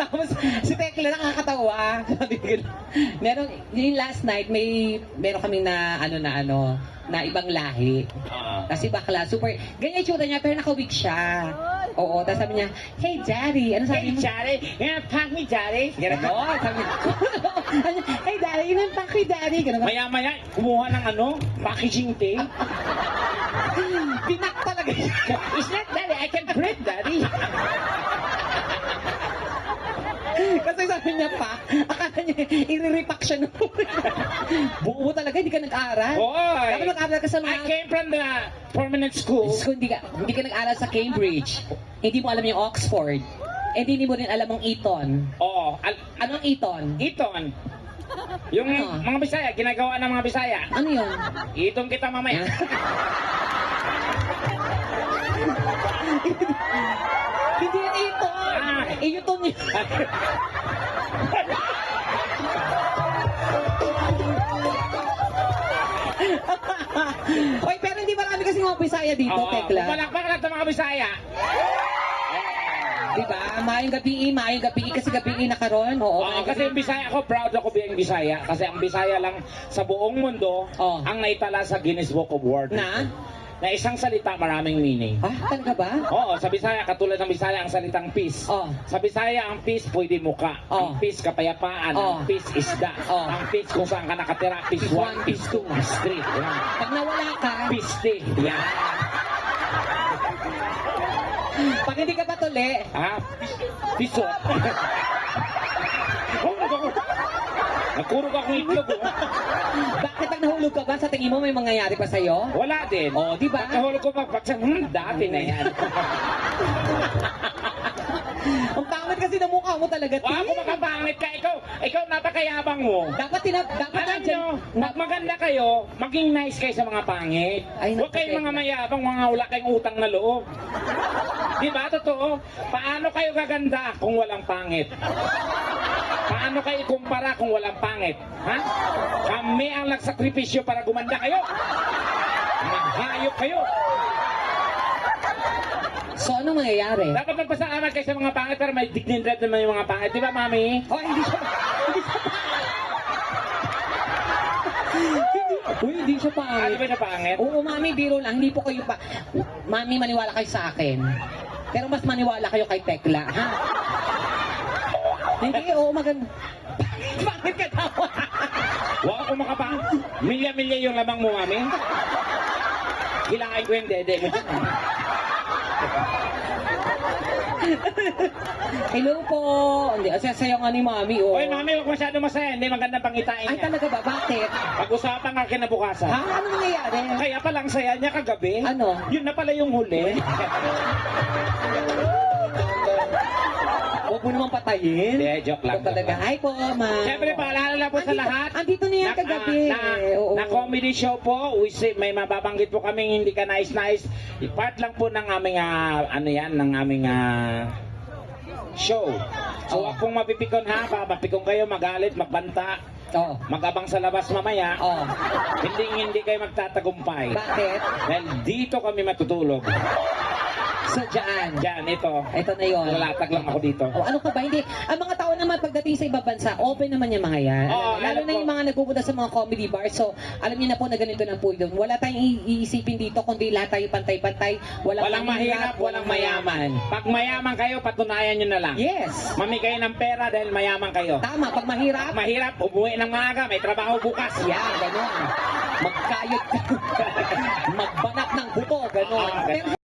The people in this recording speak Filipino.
Tapos, si Tekla nakakatawa. Sabi ko, meron, yung last night, meron kaming na ibang lahi. Kasi bakla, super, ganyan yung tsura niya, pero naka-wig siya. Oo, tapos sabi niya, hey, Daddy. Ano sabi mo? Hey, Daddy. Yan, pack me, Daddy. Ganun, sabi niya, hey, Daddy, yun ang pack me, Daddy. Ganun. Maya-maya, kumuha ng packaging tape. Pinak talaga siya. It's not, Daddy. I can print, Daddy. Kasi sabi niya pa, akala niya, i-repack siya nung buo talaga, hindi ka nag-aral. Hoy! Dapat nag-aral ka sa I mga... came from the permanent school. Diyos ko, hindi ka nag-aral sa Cambridge. Hindi mo alam yung Oxford. Hindi mo rin alam ang Eton. Oo. Ano ang Eton? Iton. Yung Ano? mga Bisaya, ginagawa ng mga Bisaya. Ano yun? Itong kita mamaya. Hindi yan Eton! Eton yun. Oy, pero hindi marami kasi mga Bisaya dito, Tekla. Palakpak lang sa mga Bisaya. Diba? Mayong gabi kasi gabi nakaroon. Oo, Oo, kasi yung Bisaya ako, proud ako being Bisaya. Kasi ang Bisaya lang sa buong mundo ang naitala sa Guinness Book of World. Na isang salita, maraming meaning. Ah, talaga ba? Oo, sa Bisaya, katulad ng Bisaya, ang salitang peace. Sa Bisaya, ang peace pwede muka. Ang peace, kapayapaan. Ang peace, isda. Ang peace, kung saan ka nakatira. Peace 1, peace 2, peace 3. Pag nawala ka, Peace 3. Yan. pag hindi ka patuli, Piso. Nagkurog akong itlog. bakit pag nahulog ka ba, sa tingin mo may mangyayari pa sa'yo? Wala din. Di ba? Pagkahulog ko dati na yan. Ang pangit kasi ng mukha mo talaga, Wala ko makapangit ka. Ikaw napakayabang mo. Dapat Alam nyo, pag maganda kayo, maging nice kayo sa mga pangit. Ay, Huwag kayong mga mayabang, mga wala kayong utang na loob. Di ba? Totoo. Paano kayo gaganda kung walang pangit? Paano kayo ikumpara kung walang pangit? Ha? Kami ang nagsakripisyo para gumanda kayo. Maghayop kayo. So, anong mangyayari? Dapat magpasalamat kayo sa mga pangit, pero may dignidad naman yung mga pangit. Di ba, Mami? Oh, hindi siya. Hindi siya pangit. Di ba na pangit? Oo, Mami, biro lang. Hindi po kayo pa... Mami, maniwala kayo sa akin. Pero mas maniwala kayo kay Tekla, ha? Hindi, oo, maganda. Bakit ka tawa? Huwag ako Milya-milya yung lamang mo, Mami. Kailangan ko yung dede mo. Hello po. Hindi, asasaya nga ni Mami, oh. Oy, Mami, huwag masyado masaya. Hindi magandang pangitain Ay, niya. talaga ba? Bakit? Pag-usapan nga kinabukasan. Ha? Ano nangyayari? Kaya palang saya niya kagabi. Ano? Yun na pala yung huli. Huwag mo naman patayin. Hindi, joke lang. Ito talaga. Hi po, ma'am. Siyempre, paalala na po sa lahat. Andito na yan kagabi. Oo. Na comedy show po. May mababanggit po kaming hindi ka nice. Part lang po ng aming, ng aming show. So, huwag pong mapipikon ha. Mapipikon kayo, magalit, magbanta. Magabang sa labas mamaya. Hindi kayo magtatagumpay. Bakit? Dahil dito kami matutulog. So, dyan. Diyan, ito. Ito na yun. Lalatag lang ako dito. O, ano ka ba? Hindi. Ang mga tao naman pagdating sa ibang bansa, open naman yung mga yan. Oo, Lalo alam na ko. yung mga nagpupunta sa mga comedy bars. So, alam niyo na po na ganito lang po yun. Wala tayong iisipin dito, kundi lahat tayo pantay-pantay. Walang mahirap, walang mayaman. Pag mayaman kayo, patunayan nyo na lang. Yes. Mami kayo ng pera dahil mayaman kayo. Tama. Pag mahirap, Mahirap, umuwi ng maaga, may trabaho bukas. yan, gano'n. Magkayot ka. Magbanat ng buto, gano'n. Ah, Pero